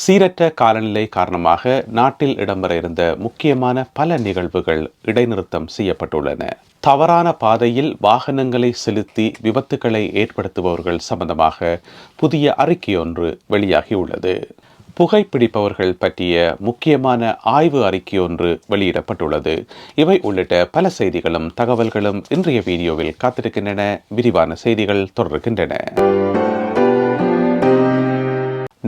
சீரற்ற காலநிலை காரணமாக நாட்டில் இடம்பெற இருந்த முக்கியமான பல நிகழ்வுகள் இடைநிறுத்தம் செய்யப்பட்டுள்ளன. தவறான பாதையில் வாகனங்களை செலுத்தி விபத்துக்களை ஏற்படுத்துபவர்கள் சம்பந்தமாக புதிய அறிக்கையொன்று வெளியாகியுள்ளது. புகைப்பிடிப்பவர்கள் பற்றிய முக்கியமான ஆய்வு அறிக்கையொன்று வெளியிடப்பட்டுள்ளது. இவை உள்ளிட்ட பல செய்திகளும் தகவல்களும் இன்றைய வீடியோவில் காத்திருக்கின்றன. விரிவான செய்திகள் தொடர்கின்றன.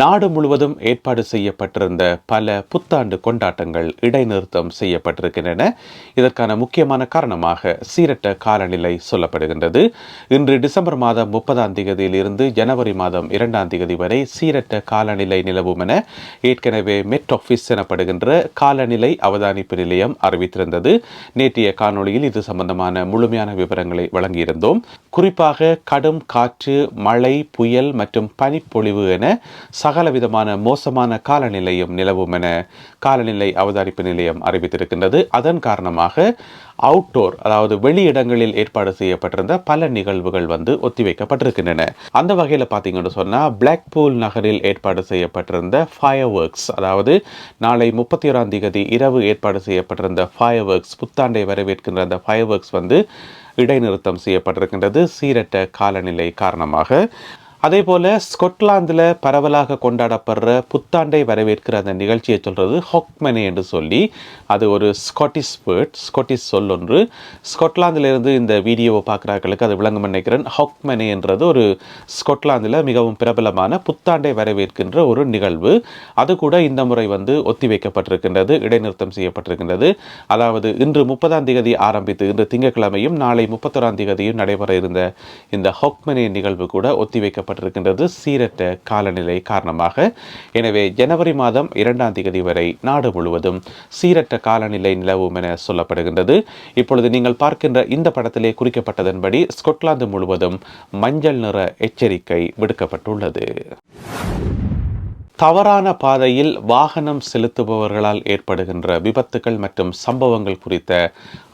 நாடு முழுவதும் ஏற்பாடு செய்யப்பட்டிருந்த பல புத்தாண்டு கொண்டாட்டங்கள் இடைநிறுத்தம் செய்யப்பட்டிருக்கின்றன. இதற்கான முக்கியமான காரணமாக சீரற்ற காலநிலை சொல்லப்படுகின்றது. இன்று டிசம்பர் மாதம் 30ஆம் தேதியிலிருந்து ஜனவரி மாதம் 2ஆம் தேதி வரை சீரற்ற காலநிலை நிலவும் என ஏற்கனவே மெட் ஆஃபீஸ் எனப்படுகின்ற காலநிலை அவதானிப்பு நிலையம் அறிவித்திருந்தது. நேற்றைய காணொளியில் இது சம்பந்தமான முழுமையான விவரங்களை வழங்கியிருந்தோம். குறிப்பாக கடும் காற்று, மழை, புயல் மற்றும் பனிப்பொழிவு என சகல விதமான மோசமான காலநிலையும் நிலவும் என காலநிலை அவதானிப்பு நிலையம் அறிவித்திருக்கின்றது. அதன் காரணமாக அவுட்டோர், அதாவது வெளியிடங்களில் ஏற்பாடு செய்யப்பட்டிருந்த பல நிகழ்வுகள் ஒத்திவைக்கப்பட்டிருக்கின்றன. அந்த வகையில் பார்த்தீங்கன்னு சொன்னால் பிளாக்பூல் நகரில் ஏற்பாடு செய்யப்பட்டிருந்த ஃபயர் ஒர்க்ஸ், அதாவது நாளை 31ஆம் தேதி இரவு ஏற்பாடு செய்யப்பட்டிருந்த ஃபயர் ஒர்க்ஸ், புத்தாண்டை வரவேற்கின்ற அந்த ஃபயர் ஒர்க்ஸ் இடைநிறுத்தம் செய்யப்பட்டிருக்கின்றது சீரற்ற காலநிலை காரணமாக. அதே போல ஸ்கொட்லாந்தில் பரவலாக கொண்டாடப்படுற புத்தாண்டை வரவேற்கிற அந்த நிகழ்ச்சியை சொல்றது ஹொக்மெனே என்று சொல்லி, அது ஒரு ஸ்காட்டிஷ் சொல் ஒன்று. ஸ்கொட்லாந்திலிருந்து இந்த வீடியோவை பார்க்குறாங்களுக்கு அது விளங்கும் நினைக்கிறேன். ஹொக்மெனே என்றது ஒரு ஸ்கொட்லாந்தில் மிகவும் பிரபலமான புத்தாண்டை வரவேற்கின்ற ஒரு நிகழ்வு. அது கூட இந்த முறை ஒத்திவைக்கப்பட்டிருக்கின்றது, இடைநிறுத்தம் செய்யப்பட்டிருக்கின்றது. அதாவது இன்று 30ஆம் தேதி ஆரம்பித்து இன்று திங்கட்கிழமையும் நாளை 31ஆம் தேதியும் நடைபெற இருந்த இந்த ஹொக்மெனே நிகழ்வு கூட ஒத்திவைக்கப்பட்டிருக்கின்றது சீரற்ற காலநிலை காரணமாக. எனவே ஜனவரி மாதம் 2ஆம் தேதி வரை நாடு முழுவதும் சீரற்ற காலநிலை நிலவும் என சொல்லப்படுகின்றது. இப்பொழுது நீங்கள் பார்க்கின்ற இந்த படத்திலே குறிக்கப்பட்டதன்படி ஸ்கொட்லாந்து முழுவதும் மஞ்சள் நிற எச்சரிக்கை விடுக்கப்பட்டுள்ளது. தவறான பாதையில் வாகனம் செலுத்துபவர்களால் ஏற்படுகின்ற விபத்துகள் மற்றும் சம்பவங்கள் குறித்த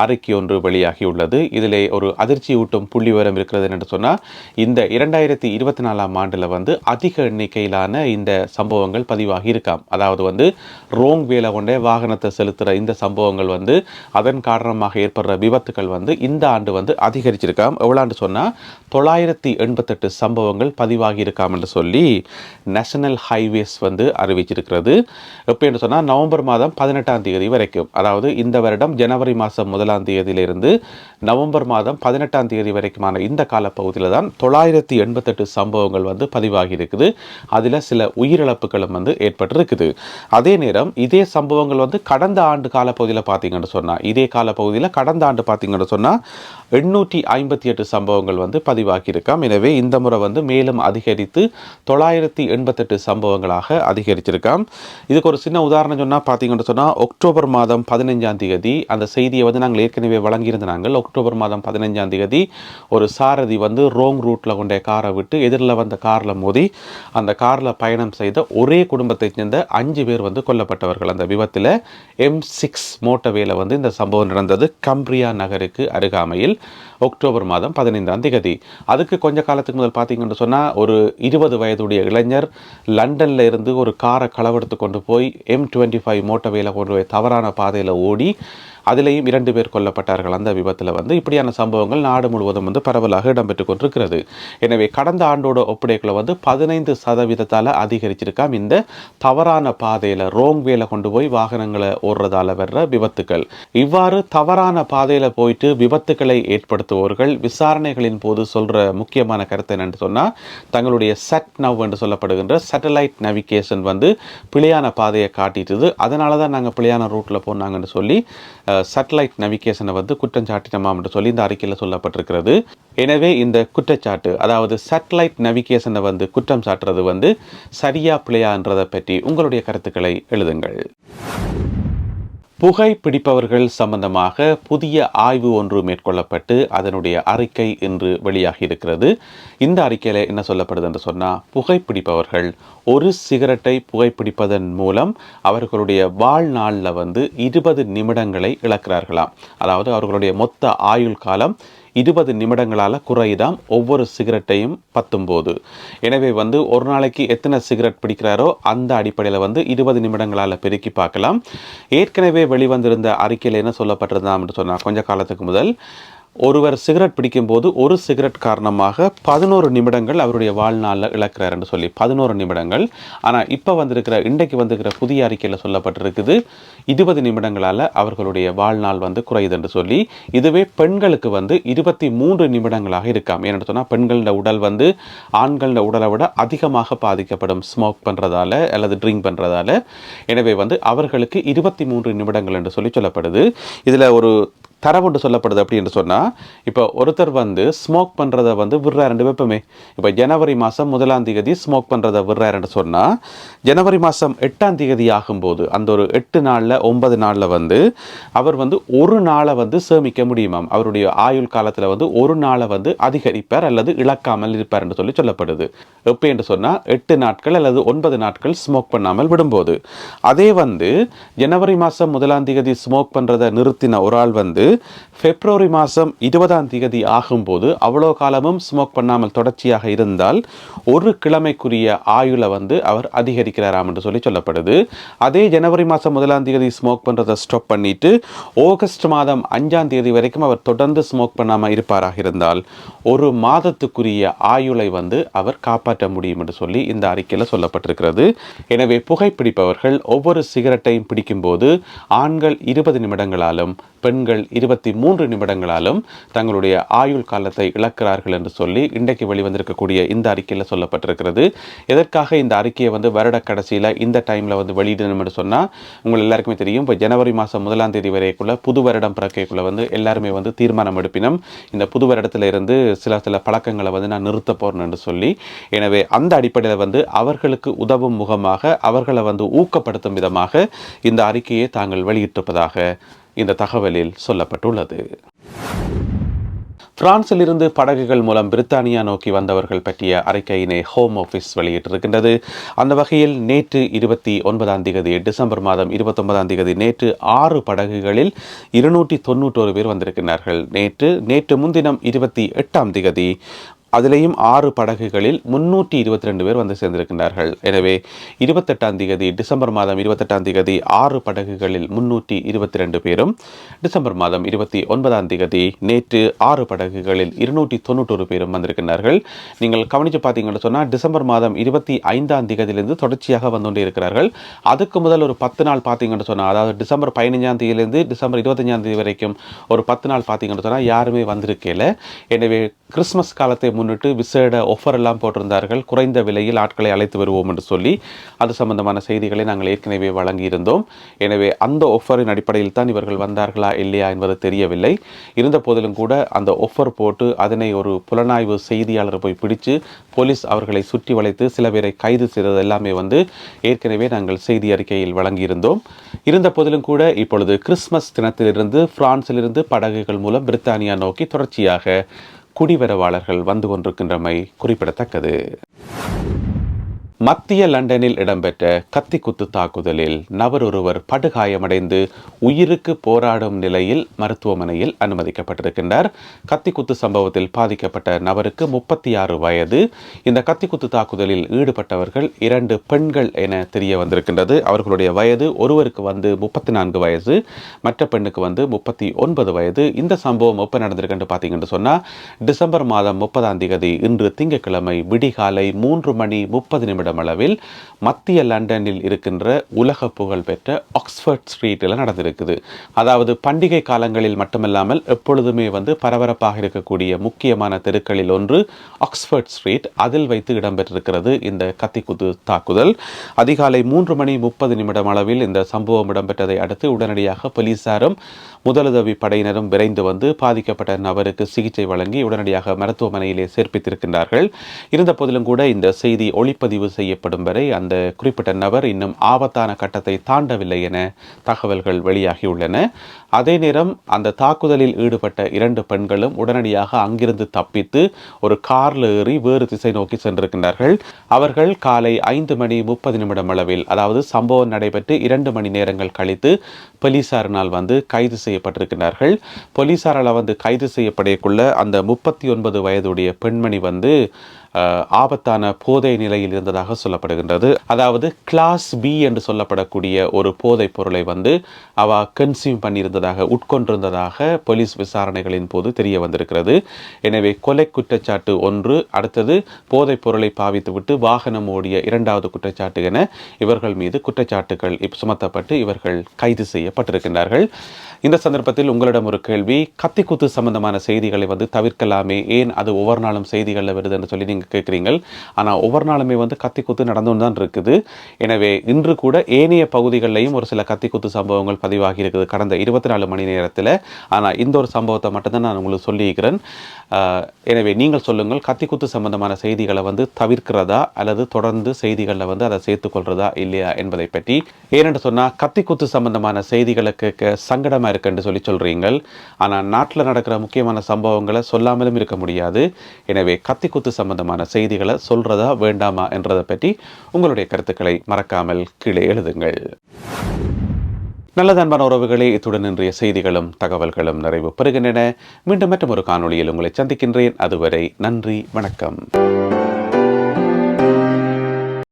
அறிக்கை ஒன்று வெளியாகியுள்ளது. இதிலே ஒரு அதிர்ச்சியூட்டும் புள்ளி விவரம் இருக்கிறது என்று சொன்னால், இந்த 2024ஆம் ஆண்டில் அதிக எண்ணிக்கையிலான இந்த சம்பவங்கள் பதிவாகி இருக்காம். அதாவது ரோங் வேலை கொண்டே வாகனத்தை செலுத்துகிற இந்த சம்பவங்கள் அதன் காரணமாக ஏற்படுற விபத்துகள் இந்த ஆண்டு அதிகரிச்சிருக்காம். எவ்வளோன்னு சொன்னால் 988 சம்பவங்கள் பதிவாகி இருக்காம் என்று சொல்லி நேஷனல் ஹைவேஸ் அறிவிச்சிருக்கிறது. எப்போ என்று சொன்னால் நவம்பர் மாதம் 18ஆம் தேதி வரைக்கும், அதாவது இந்த வருடம் ஜனவரி மாதம் 1ஆம் தேதியிலிருந்து நவம்பர் மாதம் 18ஆம் தேதி வரைக்குமான இந்த காலப்பகுதியில் தான் 988 சம்பவங்கள் பதிவாகி இருக்குது. அதில் சில உயிரிழப்புகளும் ஏற்பட்டிருக்குது. அதே நேரம் இதே சம்பவங்கள் கடந்த ஆண்டு காலப்பகுதியில் பார்த்தீங்கன்னு சொன்னால், இதே காலப்பகுதியில் கடந்த ஆண்டு பார்த்தீங்கன்னு சொன்னால் 858 சம்பவங்கள் பதிவாகி இருக்காம். எனவே இந்த முறை மேலும் அதிகரித்து 988 சம்பவங்களாக அதிகரிச்சிருக்காம். இதுக்கு ஒரு சின்ன உதாரணம் சொன்னால் பார்த்தீங்கன்னு சொன்னால், அக்டோபர் மாதம் 15ஆம் தேதி அந்த செய்தியை நாங்கள் ஏற்கனவே வழங்கியிருந்த நாங்கள். அக்டோபர் மாதம் 15ஆம் தேதி ஒரு சாரதி ரோங் ரூட்டில் கொண்ட காரை விட்டு எதிரில் வந்த காரில் மோதி அந்த காரில் பயணம் செய்த ஒரே குடும்பத்தை சேர்ந்த 5 பேர் கொல்லப்பட்டவர்கள். அந்த விபத்தில் M6 மோட்டவேல இந்த சம்பவம் நடந்தது கம்பிரியா நகருக்கு அருகாமையில் அக்டோபர் மாதம் 15ஆம் தேதி. அதுக்கு கொஞ்ச காலத்துக்கு முதல் பார்த்தீங்கன்னு சொன்னால், ஒரு 20 வயதுடைய இளைஞர் லண்டனில் இருந்து ஒரு காரை களவெடுத்து கொண்டு போய் M25 மோட்டவேல கொண்டு போய் தவறான பாதையில் ஓடி அதிலேயும் 2 பேர் கொல்லப்பட்டார்கள். அந்த விபத்தில் இப்படியான சம்பவங்கள் நாடு முழுவதும் பரவலாக இடம்பெற்றுக் கொண்டிருக்கிறது. எனவே கடந்த ஆண்டோட ஒப்படைகளை 15% அதிகரிச்சிருக்காம் இந்த தவறான பாதையில் ரோங் வேலை கொண்டு போய் வாகனங்களை ஓடுறதால வர்ற விபத்துக்கள். இவ்வாறு தவறான பாதையில் போயிட்டு விபத்துக்களை ஏற்படுத்துபவர்கள் விசாரணைகளின் போது சொல்ற முக்கியமான கருத்து என்னன்னு சொன்னால், தங்களுடைய செட் நவ் என்று சொல்லப்படுகின்ற சேட்டலைட் நேவிகேஷன் பிழையான பாதையை காட்டிட்டுது, அதனால தான் நாங்கள் பிழையான ரூட்டில் போனாங்கன்னு சொல்லி சேட்டலைட் நேவிகேஷனை குற்றம் சாட்டினோம் என்று சொல்லி இந்த அறிக்கையில் சொல்லப்பட்டிருக்கிறது. எனவே இந்த குற்றச்சாட்டு, அதாவது சேட்டலைட் நேவிகேஷனை குற்றம் சாட்டுறது சரியா பிழையான்றதை பற்றி உங்களுடைய கருத்துக்களை எழுதுங்கள். புகைப்பிடிப்பவர்கள் சம்பந்தமாக புதிய ஆய்வு ஒன்று மேற்கொள்ளப்பட்டு அதனுடைய அறிக்கை இன்று வெளியாகி இருக்கிறது. இந்த அறிக்கையில் என்ன சொல்லப்படுது என்று சொன்னால், புகைப்பிடிப்பவர்கள் ஒரு சிகரெட்டை புகைப்பிடிப்பதன் மூலம் அவர்களுடைய வாழ்நாளில் 20 நிமிடங்களை இழக்கிறார்களாம். அதாவது அவர்களுடைய மொத்த ஆயுள் காலம் 20 நிமிடங்களால் குறையுதாம் ஒவ்வொரு சிகரெட்டையும் பத்தும் போது. எனவே வந்து ஒரு நாளைக்கு எத்தனை சிகரெட் பிடிக்கிறாரோ அந்த அடிப்படையில் வந்து 20 நிமிடங்களால் பெருக்கி பார்க்கலாம். ஏற்கனவே வெளிவந்திருந்த அறிக்கையில் என்ன சொல்லப்பட்டிருந்தா என்று சொன்னால், கொஞ்ச காலத்துக்கு முதல் ஒருவர் சிகரெட் பிடிக்கும்போது ஒரு சிகரெட் காரணமாக 11 நிமிடங்கள் அவருடைய வாழ்நாளில் இழக்கிறார் என்று சொல்லி 11 நிமிடங்கள். ஆனால் இப்போ இன்றைக்கு வந்திருக்கிற புதிய அறிக்கையில் சொல்லப்பட்டிருக்குது 20 நிமிடங்களால் அவர்களுடைய வாழ்நாள் வந்து குறையுது என்று சொல்லி. இதுவே பெண்களுக்கு வந்து 23 நிமிடங்களாக இருக்காம். ஏன்னு சொன்னால் பெண்களோட உடல் வந்து ஆண்களோட உடலை விட அதிகமாக பாதிக்கப்படும் ஸ்மோக் பண்ணுறதால அல்லது ட்ரிங்க் பண்ணுறதால. எனவே வந்து அவர்களுக்கு 23 நிமிடங்கள் என்று சொல்லி சொல்லப்படுது. இதில் ஒரு தரவுண்டு சொல்லப்படுது அப்படி என்று சொன்னால், இப்போ ஒருத்தர் வந்து ஸ்மோக் பண்ணுறதை வந்து விடுறாருன்னு வைப்போமே. இப்போ ஜனவரி மாதம் 1ஆம் தேதி ஸ்மோக் பண்ணுறதை விடுறாருன்னு சொன்னால், ஜனவரி மாதம் 8ஆம் தேதி ஆகும்போது அந்த ஒரு 8 நாளில் 9 நாளில் வந்து அவர் வந்து ஒரு நாளை வந்து சேமிக்க முடியுமாம். அவருடைய ஆயுள் காலத்தில் வந்து ஒரு நாளை வந்து அதிகரிப்பார் அல்லது இழக்காமல் இருப்பார் என்று சொல்லி சொல்லப்படுது. எப்போ என்று சொன்னால் 8 நாட்கள் அல்லது 9 நாட்கள் ஸ்மோக் பண்ணாமல் விடும்போது. அதே வந்து ஜனவரி மாதம் 1ஆம் தேதி ஸ்மோக் பண்ணுறதை நிறுத்தின ஒரு ஆள் வந்து பிப்ரவரி மாதம் 20ஆம் தேதி ஆகும்போது அவ்வளோ காலமும் ஸ்மோக் பண்ணாமல் தொடர்ச்சியாக இருந்தால் ஒரு கிழமைக்குரிய ஆயுளை வந்து அவர் அதிகரிக்கிறாராம் என்று சொல்லி சொல்லப்படுது. அதே ஜனவரி மாதம் 1ஆம் தேதி ஸ்மோக் பண்ணுறதை ஸ்டாப் பண்ணிட்டு ஆகஸ்ட் மாதம் 5ஆம் தேதி வரைக்கும் அவர் தொடர்ந்து ஸ்மோக் பண்ணாமல் இருப்பாராக இருந்தால் ஒரு மாதத்துக்குரிய ஆயுளை வந்து அவர் காப்பாற்ற முடியும் என்று சொல்லி இந்த அறிக்கையில் சொல்லப்பட்டிருக்கிறது. எனவே புகைப்பிடிப்பவர்கள் ஒவ்வொரு சிகரெட்டையும் பிடிக்கும்போது ஆண்கள் 20 நிமிடங்களாலும் பெண்கள் 23 நிமிடங்களாலும் தங்களுடைய ஆயுள் காலத்தை இழக்கிறார்கள் என்று சொல்லி இன்றைக்கு வெளிவந்திருக்கக்கூடிய இந்த அறிக்கையில் சொல்லப்பட்டிருக்கிறது. எதற்காக இந்த அறிக்கையை வந்து வருட கடைசியில் இந்த டைமில் வந்து வெளியிடணும் என்று சொன்னால், உங்கள் எல்லாருக்குமே தெரியும், இப்போ ஜனவரி மாதம் 1ஆம் தேதி வரைக்குள்ள புது வருடம் பிறக்கைக்குள்ள வந்து எல்லாருமே வந்து தீர்மானம் எடுப்பினோம் இந்த புது வருடத்தில் இருந்து சில பழக்கங்களை வந்து நான் நிறுத்த போறேன் என்று சொல்லி. எனவே அந்த அடிப்படையில் வந்து அவர்களுக்கு உதவும் முகமாக அவர்களை வந்து ஊக்கப்படுத்தும் விதமாக இந்த அறிக்கையை தாங்கள் வெளியிட்டிருப்பதாக இந்த தகவலில் சொல்லப்பட்டுள்ளது. பிரான்சில் இருந்து படகுகள் மூலம் பிரித்தானியா நோக்கி வந்தவர்கள் பற்றிய அறிக்கையினை ஹோம் ஆஃபீஸ் வெளியிட்டிருக்கின்றது. அந்த வகையில் நேற்று 29ஆம் தேதி டிசம்பர் மாதம் 29ஆம் தேதி நேற்று 6 படகுகளில் 291 பேர் வந்திருக்கிறார்கள். நேற்று முன்தினம் 28ஆம் தேதி அதிலேயும் 6 படகுகளில் 322 பேர் வந்து சேர்ந்திருக்கின்றார்கள். எனவே 28ஆம் தேதி டிசம்பர் மாதம் 28ஆம் தேதி 6 படகுகளில் 322 பேரும், டிசம்பர் மாதம் 29ஆம் தேதி நேற்று 6 படகுகளில் 291 பேரும் வந்திருக்கிறார்கள். நீங்கள் கவனித்து பார்த்தீங்கன்னு சொன்னால் டிசம்பர் மாதம் 25ஆம் தேதியிலிருந்து தொடர்ச்சியாக வந்து கொண்டே இருக்கிறார்கள். அதுக்கு முதல் ஒரு 10 நாள் பார்த்தீங்கன்னு சொன்னால், அதாவது டிசம்பர் 15ஆம் தேதியிலிருந்து டிசம்பர் 25ஆம் தேதி வரைக்கும் ஒரு 10 நாள் பார்த்தீங்கன்னு சொன்னால் யாருமே வந்திருக்கல. எனவே கிறிஸ்மஸ் காலத்தை முன்னிட்டு விசேட ஆஃபர் எல்லாம் போட்டிருந்தார்கள். குறைந்த விலையில் ஆட்களை அழைத்து வருவோம் என்று சொல்லி அது சம்பந்தமான செய்திகளை நாங்கள் ஏற்கனவே வழங்கியிருந்தோம். எனவே அந்த ஆஃபரின் அடிப்படையில் தான் இவர்கள் வந்தார்களா இல்லையா என்பது தெரியவில்லை. இருந்த போதிலும் கூட அந்த ஆஃபர் போட்டு அதனை ஒரு புலனாய்வு செய்தியாளர் போய் பிடிச்சு போலீஸ் அவர்களை சுற்றி வளைத்து சில பேரை கைது செய்தது எல்லாமே வந்து ஏற்கனவே நாங்கள் செய்தி அறிக்கையில் வழங்கியிருந்தோம். இருந்த போதிலும் கூட இப்பொழுது கிறிஸ்மஸ் தினத்திலிருந்து பிரான்சிலிருந்து படகுகள் மூலம் பிரித்தானியா நோக்கி தொடர்ச்சியாக குடிவரவாளர்கள் வந்து கொண்டிருக்கின்றமை குறிப்பிடத்தக்கது. மத்திய லண்டனில் இடம்பெற்ற கத்திக்குத்து தாக்குதலில் நபர் ஒருவர் படுகாயமடைந்து உயிருக்கு போராடும் நிலையில் மருத்துவமனையில் அனுமதிக்கப்பட்டிருக்கின்றார். கத்திக்குத்து சம்பவத்தில் பாதிக்கப்பட்ட நபருக்கு 36 வயது. இந்த கத்திக்குத்து தாக்குதலில் ஈடுபட்டவர்கள் 2 பெண்கள் என தெரிய வந்திருக்கின்றது. அவர்களுடைய வயது ஒருவருக்கு வந்து 34 வயது, மற்ற பெண்ணுக்கு வந்து 39 வயது. இந்த சம்பவம் எப்போ நடந்திருக்குன்னு பார்த்தீங்கன்னு சொன்னால் டிசம்பர் மாதம் 30ஆம் தேதி இன்று திங்கட்கிழமை விடிகாலை 3:30 அளவில் மத்திய லண்டனில் இருக்கின்ற உலக புகழ் பெற்ற ஆக்ஸ்போர்ட் ஸ்ட்ரீட்டில் நடந்திருக்குது. அதாவது பண்டிகை காலங்களில் மட்டுமல்லாமல் எப்பொழுதுமே வந்து பரபரப்பாக இருக்கக்கூடிய முக்கியமான தெருக்களில் ஒன்று ஆக்ஸ்போர்ட் ஸ்ட்ரீட். அதில் வைத்து இடம்பெற்றிருக்கிறது இந்த கத்திக்குத்து தாக்குதல். அதிகாலை 3:30 அளவில் இந்த சம்பவம் இடம்பெற்றதை அடுத்து உடனடியாக போலீசாரும் முதலுதவி படையினரும் விரைந்து வந்து பாதிக்கப்பட்ட நபருக்கு சிகிச்சை வழங்கி உடனடியாக மருத்துவமனையிலே சேர்ப்பித்திருக்கின்றார்கள். இருந்த போதிலும் கூட இந்த செய்தி ஒளிப்பதிவு செய்யப்படும் வரை அந்த குறிப்பிட்ட நபர் இன்னும் ஆபத்தான கட்டத்தை தாண்டவில்லை என தகவல்கள் வெளியாகியுள்ளன. அதே நேரம் அந்த தாக்குதலில் ஈடுபட்ட 2 பெண்களும் உடனடியாக அங்கிருந்து தப்பித்து ஒரு கார்ல ஏறி வேறு திசை நோக்கி சென்றிருக்கின்றார்கள். அவர்கள் காலை 5:30 அளவில், அதாவது சம்பவம் நடைபெற்று 2 மணி நேரங்கள் கழித்து போலீசாரினால் கைது செய்யப்பட்டிருக்கிறார்கள். போலீசாரால் கைது செய்யப்படக்குள்ள அந்த 39 வயதுடைய பெண்மணி ஆபத்தான போதை நிலையில் இருந்ததாக சொல்லப்படுகின்றது. அதாவது கிளாஸ் பி என்று சொல்லப்படக்கூடிய ஒரு போதைப் பொருளை அவ கன்சியூம் பண்ணியிருந்ததாக, உட்கொண்டிருந்ததாக போலீஸ் விசாரணைகளின் போது தெரிய வந்திருக்கிறது. எனவே கொலை குற்றச்சாட்டு 1, அடுத்தது போதைப் பொருளை பாவித்துவிட்டு வாகனம் ஓடிய 2வது குற்றச்சாட்டு என இவர்கள் மீது குற்றச்சாட்டுகள் சுமத்தப்பட்டு இவர்கள் கைது செய்யப்பட்டிருக்கின்றார்கள். இந்த சந்தர்ப்பத்தில் உங்களிடம் ஒரு கேள்வி, கத்திக்குத்து சம்பந்தமான செய்திகளை தவிர்க்கலாமே, ஏன் அது ஒவ்வொரு நாளும் செய்திகளில் வருது என்று சொல்லி நீங்கள் கேட்குறீங்கள். ஆனால் ஒவ்வொரு நாளுமே கத்திக்குத்து நடந்து தான் இருக்குது. எனவே இன்று கூட ஏனைய பகுதிகளிலையும் ஒரு சில கத்திக்குத்து சம்பவங்கள் பதிவாகி இருக்குது கடந்த 24 மணி நேரத்தில். ஆனால் இந்த ஒரு சம்பவத்தை மட்டும்தான் நான் உங்களுக்கு சொல்லியிருக்கிறேன். எனவே நீங்கள் சொல்லுங்கள், கத்திக்குத்து சம்பந்தமான செய்திகளை தவிர்க்கிறதா அல்லது தொடர்ந்து செய்திகளில் அதை சேர்த்துக்கொள்றதா இல்லையா என்பதை பற்றி. ஏனென்று சொன்னால் கத்திக்குத்து சம்பந்தமான செய்திகளை கேட்க சங்கடமாக இருக்குன்னு சொல்கிறீங்கள். ஆனால் நாட்டில் நடக்கிற முக்கியமான சம்பவங்களை சொல்லாமலும் இருக்க முடியாது. எனவே கத்திக்குத்து சம்பந்தமான செய்திகளை சொல்றதா வேண்டாமா என்றதை பற்றி உங்களுடைய கருத்துக்களை மறக்காமல் கீழே எழுதுங்கள். நல்ல அன்பான உறவுகளே, இத்துடன் இன்றைய செய்திகளும் தகவல்களும் நிறைவு பெறுகின்றன. மீண்டும் மற்றும் ஒரு காணொளியில் உங்களை சந்திக்கின்றேன். அதுவரை நன்றி, வணக்கம்.